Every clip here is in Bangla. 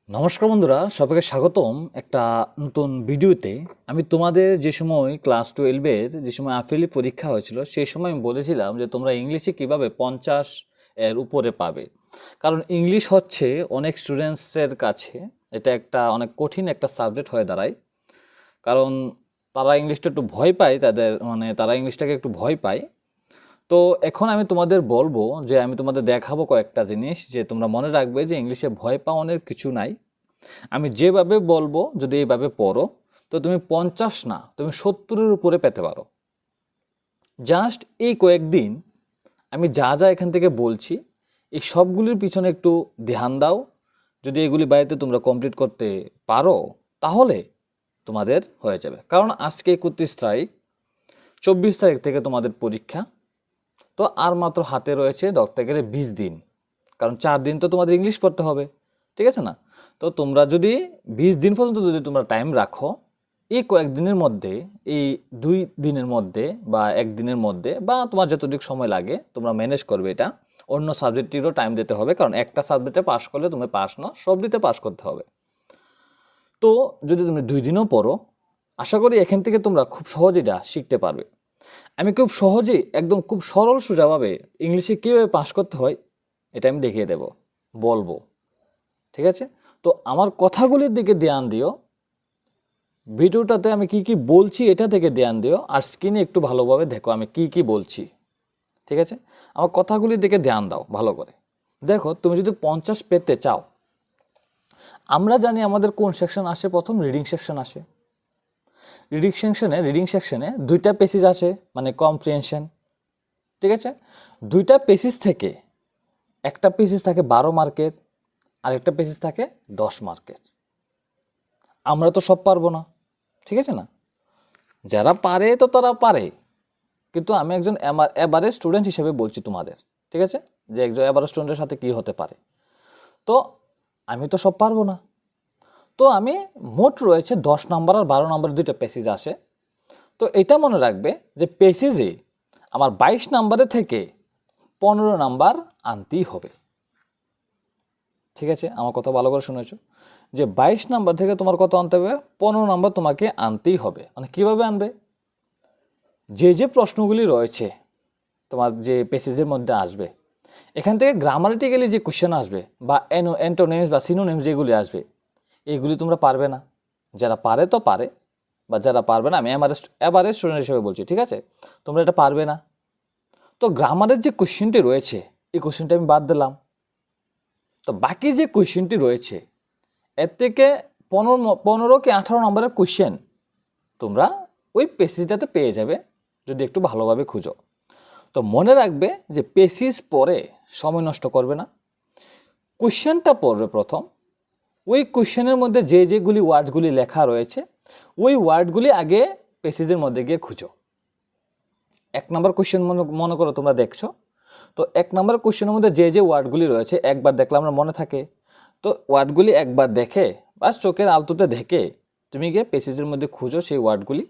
নমস্কার বন্ধুরা, সবাইকে স্বাগতম একটা নতুন ভিডিওতে। আমি তোমাদের যে সময় ক্লাস 12-এর যে সময় আফেলি পরীক্ষা হয়েছিল সেই সময় আমি বলেছিলাম যে তোমরা ইংলিশে কিভাবে 50 এর উপরে পাবে। কারণ ইংলিশ হচ্ছে অনেক স্টুডেন্টসের কাছে এটা একটা অনেক কঠিন একটা সাবজেক্ট হয়ে দাঁড়ায়। কারণ তারা ইংলিশটা একটু ভয় পায়, তারা ইংলিশটাকে একটু ভয় পায়। তো এখন আমি তোমাদের বলবো যে আমি তোমাদের দেখাবো কয়েকটা জিনিস যে তোমরা মনে রাখবে যে ইংলিশে ভয় পাওয়ানোর কিছু নাই। আমি যেভাবে বলবো যদি এইভাবে পড়ো তো তুমি 50 না, তুমি 70-এর উপরে পেতে পারো। জাস্ট এই কয়েকদিন আমি যা যা এখান থেকে বলছি এই সবগুলির পিছনে একটু ধ্যান দাও। যদি এগুলি বাড়িতে তোমরা কমপ্লিট করতে পারো তাহলে তোমাদের হয়ে যাবে। কারণ আজকে 31 তারিখ, 24 তারিখ থেকে তোমাদের পরীক্ষা। তো আর মাত্র হাতে রয়েছে ধরতে গেলে 20 দিন, কারণ 4 দিন তো তোমাদের ইংলিশ পড়তে হবে, ঠিক আছে না? তো তোমরা যদি 20 দিন পর্যন্ত যদি তোমরা টাইম রাখো, এই কয়েকদিনের মধ্যে, এই 2 দিনের মধ্যে বা 1 দিনের মধ্যে বা তোমার যতটুকু সময় লাগে তোমরা ম্যানেজ করবে এটা। অন্য সাবজেক্টেরও টাইম দিতে হবে, কারণ একটা সাবজেক্টে পাস করলে তুমি পাস না, সবটিতে পাস করতে হবে। তো যদি তুমি 2 দিনও পড়ো, আশা করি এখান থেকে তোমরা খুব সহজেই এটা শিখতে পারবে। আমি খুব সহজেই একদম খুব সরল সোজাভাবে ইংলিশে কীভাবে পাস করতে হয় এটা আমি দেখিয়ে দেব, বলবো, ঠিক আছে? তো আমার কথাগুলির দিকে ধ্যান দিও, ভিডিওটাতে আমি কি কি বলছি এটা থেকে ধ্যান দিও, আর স্ক্রিনে একটু ভালোভাবে দেখো আমি কি কি বলছি, ঠিক আছে? আমার কথাগুলির দিকে ধ্যান দাও ভালো করে। দেখো, তুমি যদি 50 পেতে চাও, আমরা জানি আমাদের কোন সেকশন আসে, প্রথম রিডিং সেকশন আসে। রিডিং সেকশনে 2টা পেসেজ আছে, মানে কম্প্রিহেনশন, ঠিক আছে? 2টা পেসেজ থেকে একটা পেসেজ থাকে 12 মার্কের, আর একটা পেসেজ থাকে 10 মার্কের। আমরা তো সব পারবো না, ঠিক আছে না? যারা পারে তো তারা পারে, কিন্তু আমি একজন এভারেজ স্টুডেন্ট হিসেবে বলছি তোমাদের, ঠিক আছে? যে একজন এভারেজ স্টুডেন্টের সাথে কি হতে পারে। তো আমি তো সব পারবো না। তো আমি মোট রয়েছে 10 নাম্বার আর 12 নাম্বার 2টা পেসেজ আসে। তো এটা মনে রাখবে যে পেসেজে আমার 22 নাম্বারে থেকে 15 নাম্বার আনতেই হবে, ঠিক আছে? আমার কথা ভালো করে শুনেছো যে 22 নাম্বার থেকে তোমার কত আনতে হবে? 15 নাম্বার তোমাকে আনতেই হবে। মানে কীভাবে আনবে? যে প্রশ্নগুলি রয়েছে তোমার যে পেসেজের মধ্যে আসবে, এখান থেকে গ্রামাটিক্যালি যে কোশ্চেন আসবে বা অ্যান্টোনিমস বা সিনোনিমস যেগুলি আসবে, এইগুলি তোমরা পারবে না। যারা পারে তো পারে, বা যারা পারবে না, আমি এভারেজ স্টুডেন্ট হিসেবে বলছি, ঠিক আছে? তোমরা এটা পারবে না। তো গ্রামারের যে কোশ্চেনটি রয়েছে এই কোশ্চেনটা আমি বাদ দিলাম। তো বাকি যে কোশ্চেনটি রয়েছে এর থেকে 15 কি 18 নম্বরের কোশ্চেন তোমরা ওই পেসেজটাতে পেয়ে যাবে যদি একটু ভালোভাবে খুঁজো। তো মনে রাখবে যে পেসেজ পরে সময় নষ্ট করবে না, কোশ্চেনটা পড়বে প্রথম। ওই কোশ্চেনের মধ্যে যেগুলি ওয়ার্ডগুলি লেখা রয়েছে ওই ওয়ার্ডগুলি আগে পেসেজের মধ্যে গিয়ে খুঁজো। 1 নম্বর কোশ্চেন মনে করো তোমরা দেখছো, তো 1 নম্বর কোশ্চেনের মধ্যে যে ওয়ার্ডগুলি রয়েছে একবার দেখলে আমরা মনে থাকে, তো ওয়ার্ডগুলি একবার দেখে বা চোখের আলতুতে দেখে তুমি গিয়ে পেসেজের মধ্যে খুঁজো সেই ওয়ার্ডগুলি।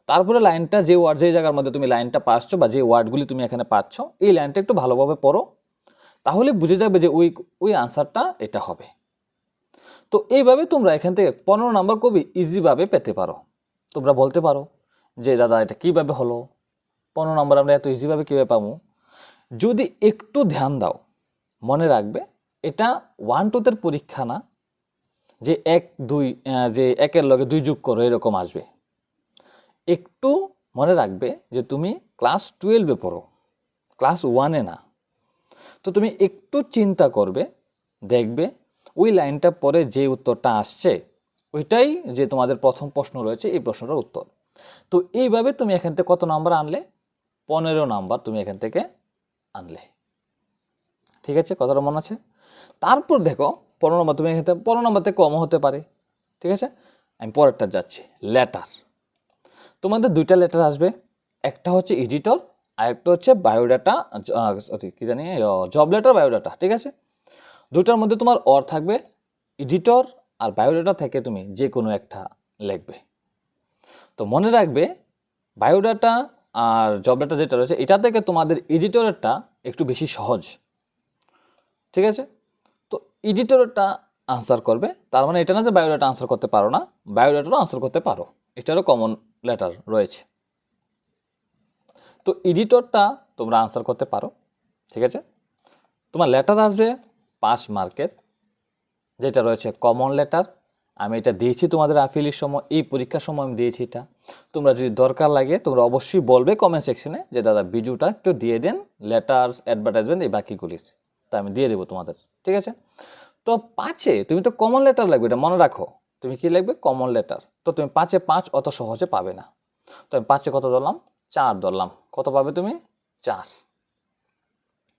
তারপরে লাইনটা যে জায়গার মধ্যে তুমি লাইনটা পাচ্ছ বা যে ওয়ার্ডগুলি তুমি এখানে পাচ্ছ এই লাইনটা একটু ভালোভাবে পড়ো, তাহলে বুঝে যাবে যে ওই আনসারটা এটা হবে। তো এইভাবে তোমরা এখান থেকে 15 নাম্বার খুবই ইজিভাবে পেতে পারো। তোমরা বলতে পারো যে দাদা এটা কীভাবে হলো, 15 নাম্বার আমরা এত ইজিভাবে কীভাবে পাবো? যদি একটু ধ্যান দাও, মনে রাখবে এটা 1-2-তে পরীক্ষা না যে 1-2 যে 1-এর লগে 2 যোগ করো এরকম আসবে। একটু মনে রাখবে যে তুমি ক্লাস 12-এ পড়ো, ক্লাস 1-এ না। তো তুমি একটু চিন্তা করবে, দেখবে ওই লাইনটা পরে যে উত্তরটা আসছে ওইটাই যে তোমাদের প্রথম প্রশ্ন রয়েছে এই প্রশ্নটার উত্তর। তো এইভাবে তুমি এখান থেকে কত নাম্বার আনলে? 15 নাম্বার তুমি এখান থেকে আনলে, ঠিক আছে? কথাটা মনে আছে? তারপর দেখো 15 নম্বর তুমি এখান থেকে 15 নম্বর থেকে কমও হতে পারে, ঠিক আছে? আমি পরেরটা যাচ্ছি। লেটার, তোমাদের 2টা লেটার আসবে, একটা হচ্ছে এডিটর আর একটা হচ্ছে বায়োডাটা, কি জানি, জব লেটার, বায়োডাটা, ঠিক আছে? 2টার মধ্যে তোমার অর থাকবে, এডিটর আর বায়োডাটা থেকে তুমি যে কোনো একটা লিখবে। তো মনে রাখবে বায়োডাটা আর জব লেটার যেটা রয়েছে এটা থেকে তোমাদের এডিটরেরটা একটু বেশি সহজ, ঠিক আছে? তো এডিটরেরটা আনসার করবে। তার মানে এটা না যে বায়োডাটা আনসার করতে পারো না, বায়োডাটারও আনসার করতে পারো, এটারও কমন লেটার রয়েছে। তো এডিটরটা তোমরা আনসার করতে পারো, ঠিক আছে। তোমার লেটার আসবে 5 মার্কের, যেটা রয়েছে কমন লেটার। আমি এটা দিয়েছি তোমাদের আপিলের সময়, এই পরীক্ষার সময় আমি দিয়েছি এটা। তোমরা যদি দরকার লাগে তোমরা অবশ্যই বলবে কমেন্ট সেকশনে যে দাদা ভিডিওটা একটু দিয়ে দেন, লেটার্স, অ্যাডভার্টাইজমেন্ট এই বাকিগুলির, তা আমি দিয়ে দেবো তোমাদের, ঠিক আছে। তো 5-এ তুমি তো কমন লেটার লাগবে, এটা মনে রাখো। তুমি কি লিখবে? Common letter. তো তুমি 5-এ 5 অত সহজে পাবে না। তো আমি 5-এ কত ধরলাম? 4 ধরলাম। কত পাবে তুমি? 4,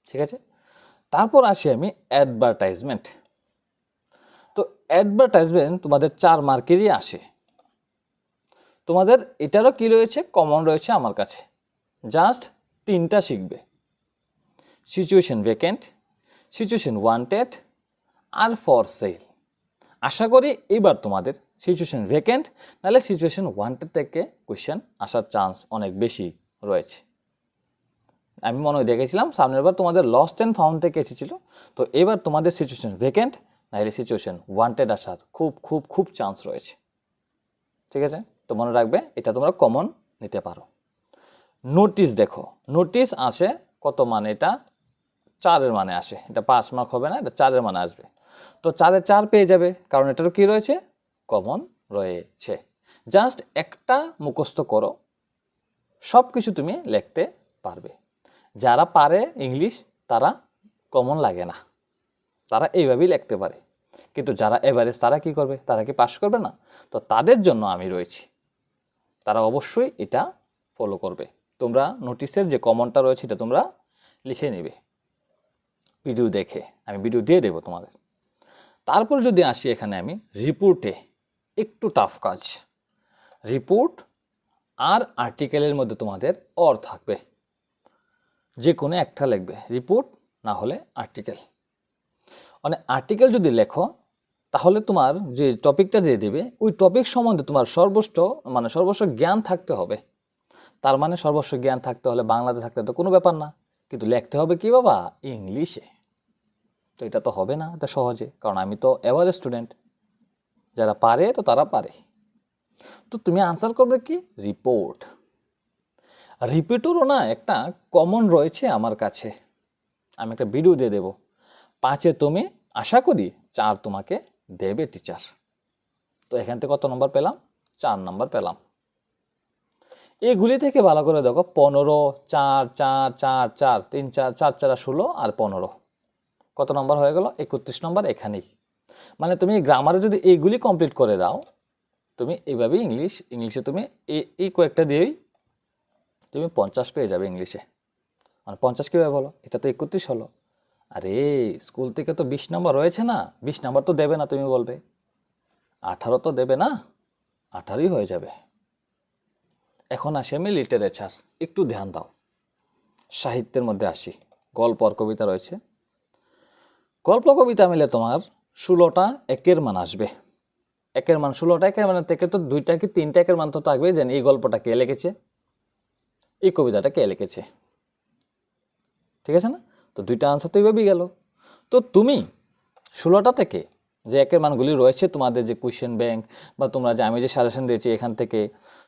ঠিক আছে। তারপর আসি আমি অ্যাডভার্টাইজমেন্ট। তো অ্যাডভার্টাইজমেন্ট তোমাদের 4 মার্কেরই আসে। তোমাদের এটারও কি রয়েছে? কমন রয়েছে আমার কাছে। জাস্ট 3টা শিখবে: সিচুয়েশন ভ্যাকেন্ট, সিচুয়েশন ওয়ান্টেড আর ফর সেল। আশা করি এবার তোমাদের সিচুয়েশন ভ্যাকেন্ট নাহলে সিচুয়েশন ওয়ান্টেড থেকে কোয়েশ্চেন আসার চান্স অনেক বেশি রয়েছে। আমি মনে হয় দেখেছিলাম সামনের বার তোমাদের লস্ট অ্যান্ড ফাউন্ড থেকে এসেছিল। তো এবার তোমাদের সিচুয়েশন ভ্যাকেন্ট নাহলে সিচুয়েশন ওয়ান্টেড আসার খুব খুব খুব চান্স রয়েছে, ঠিক আছে। তো মনে রাখবে এটা তোমরা কমন নিতে পারো। নোটিশ দেখো, নোটিশ আসে কত মানে? এটা 4-এর মানে আসে, এটা 5 মার্ক হবে না, এটা 4-এর মানে আসবে। তো 4-এ 4 পেয়ে যাবে, কারণ এটারও কি রয়েছে? কমন রয়েছে। জাস্ট একটা মুখস্থ করো, সব কিছু তুমি লিখতে পারবে। যারা পারে ইংলিশ তারা কমন লাগে না, তারা এইভাবেই লিখতে পারে। কিন্তু যারা এভারেজ তারা কি করবে? তারা কি পাস করবে না? তো তাদের জন্য আমি রয়েছি, তারা অবশ্যই এটা ফলো করবে। তোমরা নোটিশের যে কমনটা রয়েছে এটা তোমরা লিখে নেবে ভিডিও দেখে, আমি ভিডিও দিয়ে দেবো তোমাদের। তারপর যদি আসি এখানে আমি রিপোর্টে, একটু টাফ কাজ। রিপোর্ট আর আর্টিকেলের মধ্যে তোমাদের অর থাকবে, যে কোনো একটা লিখবে, রিপোর্ট না হলে আর্টিকেল। মানে আর্টিকেল যদি লেখো তাহলে তোমার যে টপিকটা যে দেবে ওই টপিক সম্বন্ধে তোমার সর্বস্ব জ্ঞান থাকতে হবে। তার মানে সর্বস্ব জ্ঞান থাকতে হলে বাংলাতে থাকতে তো কোনো ব্যাপার না, কিন্তু লিখতে হবে কি বাবা? ইংলিশে। তো এটা তো হবে না এটা সহজে, কারণ আমি তো এভারেজ স্টুডেন্ট, যারা পারে তো তারা পারে। তো তুমি আনসার করবে কি? রিপোর্ট। রিপিটেরও না একটা কমন রয়েছে আমার কাছে, আমি একটা ভিডিও দিয়ে দেবো। 5-এ তুমি আশা করি 4 তোমাকে দেবে টিচার। তো এখান থেকে কত নম্বর পেলাম? 4 নম্বর পেলাম। এগুলি থেকে ভালো করে দেখো, 15, 4, 4, 4, 4, 3, 4, 4, 4, 16 আর 15, কত নম্বর হয়ে গেল? 31 নম্বর এখানেই। মানে তুমি গ্রামারে যদি এইগুলি কমপ্লিট করে দাও, তুমি এইভাবেই ইংলিশে তুমি এই কয়েকটা দিয়েই তুমি 50 পেয়ে যাবে ইংলিশে। মানে 50 কীভাবে বলো? এটা তো 31 হলো। আরে স্কুল থেকে তো 20 নম্বর রয়েছে না, 20 নম্বর তো দেবে না, তুমি বলবে 18 তো দেবে না, 18ই হয়ে যাবে। এখন আসি আমি লিটারেচার, একটু ধ্যান দাও। সাহিত্যের মধ্যে আসি, গল্প আর কবিতা রয়েছে। গল্প কবিতা মিলে তোমার 16টা একের মান আসবে। একের মান 16টা, একের মানের থেকে তো 2টা কি 3টা একের মান তো থাকবে, যেন এই গল্পটা কে লিখেছে, এই কবিতাটা কে লিখেছে, ঠিক আছে না? তো 2টা আনসার তো এইভাবেই গেল। তো তুমি 16টা থেকে যে একের মানগুলি রয়েছে তোমাদের যে কোয়েশ্চেন ব্যাংক বা তোমরা যে আমি যে সাজেশন দিয়েছি এখান থেকে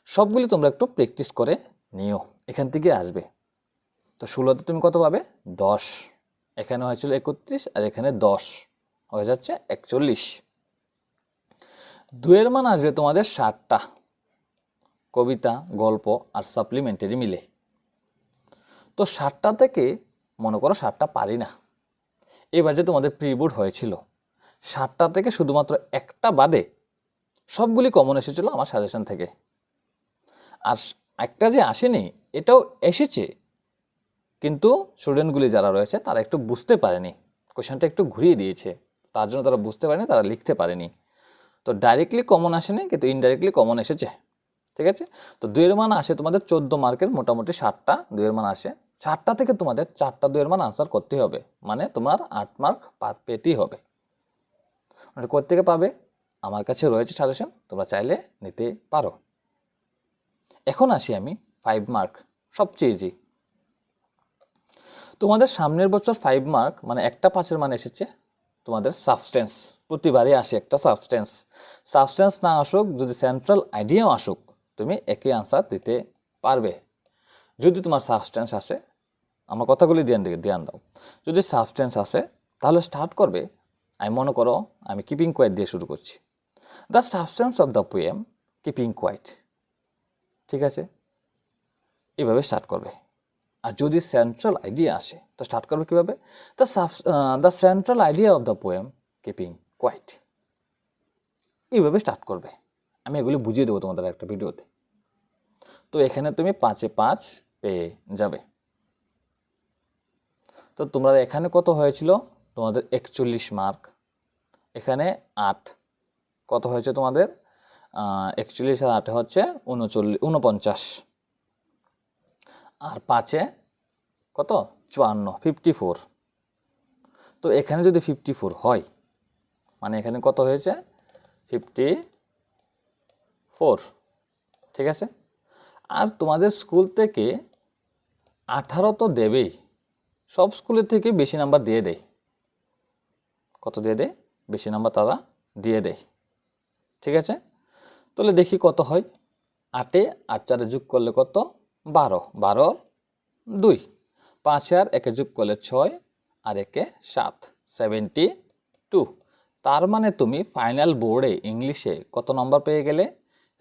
সবগুলি তোমরা একটু প্র্যাকটিস করে নিও, এখান থেকে আসবে। তো 16তে তুমি কত পাবে? 10। এখানে হয়েছিল 31 আর এখানে 10 হয়ে যাচ্ছে 41। 2-এর মান আসবে তোমাদের 60টা, কবিতা, গল্প আর সাপ্লিমেন্টারি মিলে। তো 60টা থেকে মনে করো 60টা পারি না, এবার যে তোমাদের প্রি বোর্ড হয়েছিল 60টা থেকে শুধুমাত্র একটা বাদে সবগুলি কমন এসেছিলো আমার সাজেশন থেকে। আর একটা যে আসেনি এটাও এসেছে, কিন্তু স্টুডেন্টগুলি যারা রয়েছে তারা একটু বুঝতে পারেনি, কোয়েশ্চেনটা একটু ঘুরিয়ে দিয়েছে, তার জন্য তারা বুঝতে পারেনি, তারা লিখতে পারেনি। তো ডাইরেক্টলি কমন আসেনি, কিন্তু ইনডাইরেক্টলি কমন এসেছে, ঠিক আছে। তো 2-এর মান আসে তোমাদের 14 মার্কের, মোটামুটি 60টা 2-এর মান আসে। 60টা থেকে তোমাদের 4টা 2-এর মান আনসার করতে হবে, মানে তোমার 8 মার্ক পেতেই হবে। মানে কোত্থেকে পাবে? আমার কাছে রয়েছে সাজেশন, তোমরা চাইলে নিতে পারো। এখন আসি আমি 5 মার্ক, সবচেয়ে ইজি। তোমাদের সামনের বছর 5 মার্ক মানে একটা 5-এর মান এসেছে তোমাদের সাবস্টেন্স। প্রতিবারই আসে একটা সাবস্টেন্স না আসুক, যদি সেন্ট্রাল আইডিয়াও আসুক, তুমি একই আনসার দিতে পারবে। যদি তোমার সাবস্টেন্স আসে, আমার কথাগুলি ধ্যান দাও, যদি সাবস্টেন্স আসে তাহলে স্টার্ট করবে। আমি মনে করো আমি কিপিং কোয়াইট দিয়ে শুরু করছি। The substance of the poem keeping quiet, ঠিক আছে, এভাবে স্টার্ট করবে। আর যদি সেন্ট্রাল আইডিয়া আসে তো স্টার্ট করবে কীভাবে? The central idea of the poem keeping quiet, এইভাবে স্টার্ট করবে। আমি এগুলি বুঝিয়ে দেবো তোমাদের একটা ভিডিওতে। তো এখানে তুমি 5-এ 5 পেয়ে যাবে। তো তোমরা এখানে কত হয়েছিল তোমাদের? 41 মার্ক। এখানে 8 কত হয়েছে তোমাদের? 41 আর 8 হচ্ছে 49। আর 5-এ কত? 54, 54। তো এখানে যদি 54 হয়, মানে এখানে কত হয়েছে? 54, ঠিক আছে। আর তোমাদের স্কুল থেকে 18 তো দেবেই, সব স্কুলের থেকে বেশি নাম্বার দিয়ে দেয়। কত দিয়ে দেয়? বেশি নাম্বার তারা দিয়ে দেয়, ঠিক আছে। তাহলে দেখি কত হয়। 8-এ 8 4-এ যোগ করলে কত? 12, 12 2, 5 আর 1-এ যোগ করলে 6 আর 1-এ 7, 72। তার মানে তুমি ফাইনাল বোর্ডে ইংলিশে কত নাম্বার পেয়ে গেলে?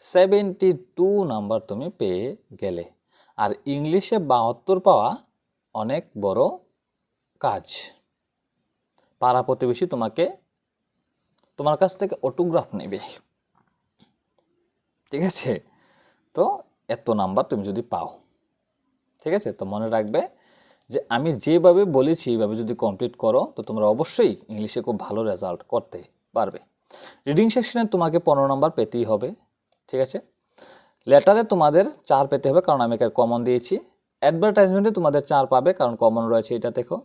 72 নাম্বার তুমি পেয়ে গেলে। আর ইংলিশে 72 পাওয়া অনেক বড় কাজ। পাড়া প্রতিবেশী তোমার কাছ থেকে অটোগ্রাফ নেবে, ঠিক আছে। তো এত নাম্বার তুমি যদি পাও, ঠিক আছে, তো মনে রাখবে যে আমি যেভাবে বলেছি এইভাবে যদি কমপ্লিট করো তো তোমরা অবশ্যই ইংলিশে খুব ভালো রেজাল্ট করতে পারবে। রিডিং সেকশনে তোমাকে 15 নাম্বার পেতেই হবে, ঠিক আছে। লেটারে তোমাদের 4 পেতে হবে, কারণ আমি এখানে কমন দিয়েছি। অ্যাডভার্টাইজমেন্টে তোমাদের 4 পাবে, কারণ কমন রয়েছে, এটা দেখো।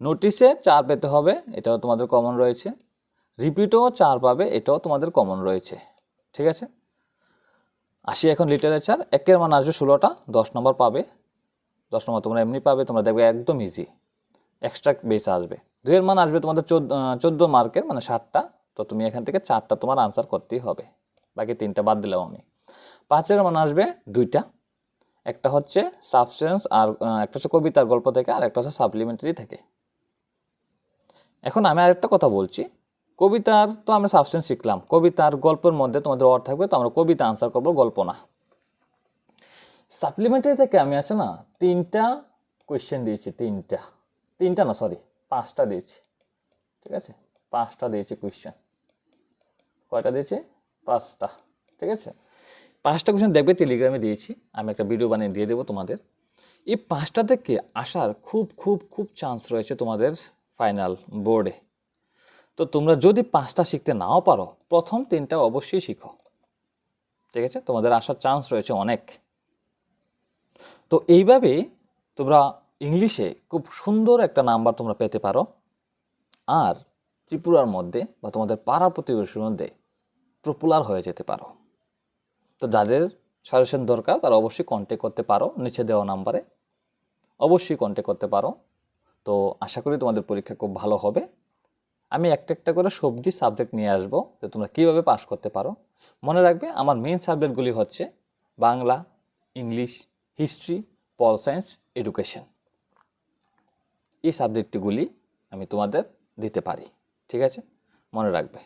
নোটিশে 4 পেতে হবে, এটাও তোমাদের কমন রয়েছে। রিপিটও 4 পাবে, এটাও তোমাদের কমন রয়েছে, ঠিক আছে। আসি এখন লিটারেচার। 1-এর মান আসবে 16টা, 10 নম্বর পাবে। 10 নম্বর তোমরা এমনি পাবে, তোমরা দেখবে একদম ইজি, এক্সট্রা বেস আসবে। 2-এর মান আসবে তোমাদের 14 মার্কের, মানে 60টা। তো তুমি এখান থেকে 4টা তোমার আনসার করতেই হবে, বাকি 3টা বাদ দিলাম আমি। 5-এর মান আসবে 2টা, একটা হচ্ছে সাবস্টেন্স আর একটা হচ্ছে কবিতার গল্প থেকে, আর একটা হচ্ছে সাপ্লিমেন্টারি থেকে। এখন আমি আরেকটা কথা বলছি, কবিতার তো আমরা সাবস্টেন্স শিখলাম, কবিতার গল্পের মধ্যে তোমাদের ওয়ার্ড থাকবে, তো আমরা কবিতা আনসার করবো, গল্প না। সাপ্লিমেন্টারি থেকে আমি আছে না 3টা কোয়েশ্চেন দিয়েছি, 3টা না, সরি 5টা দিয়েছি, ঠিক আছে। 5টা দিয়েছি কোয়েশ্চেন। কয়টা দিয়েছি? 5টা, ঠিক আছে। 5টা কোয়েশ্চেন দেখবে টেলিগ্রামে দিয়েছি, আমি একটা ভিডিও বানিয়ে দিয়ে দেবো তোমাদের। এই 5টা থেকে আসার খুব খুব খুব চান্স রয়েছে তোমাদের ফাইনাল বোর্ডে। তো তোমরা যদি 5টা শিখতে নাও পারো, প্রথম 3টা অবশ্যই শিখো, ঠিক আছে, তোমাদের আসার চান্স রয়েছে অনেক। তো এইভাবে তোমরা ইংলিশে খুব সুন্দর একটা নাম্বার তোমরা পেতে পারো, আর ত্রিপুরার মধ্যে বা তোমাদের পাড়া প্রতিবেশীর মধ্যে পপুলার হয়ে যেতে পারো। তো যাদের সাজেশন দরকার তারা অবশ্যই কন্ট্যাক্ট করতে পারো, নিচে দেওয়া নাম্বারে অবশ্যই কন্ট্যাক্ট করতে পারো। তো আশা করি তোমাদের পরীক্ষা খুব ভালো হবে। আমি একটা একটা করে সবজি সাবজেক্ট নিয়ে আসবো, যে তোমরা কীভাবে পাস করতে পারো। মনে রাখবে আমার মেইন সাবজেক্টগুলি হচ্ছে Bangla, English, history, pol science, education. এই সাবজেক্টগুলি আমি তোমাদের দিতে পারি, ঠিক আছে, মনে রাখবে।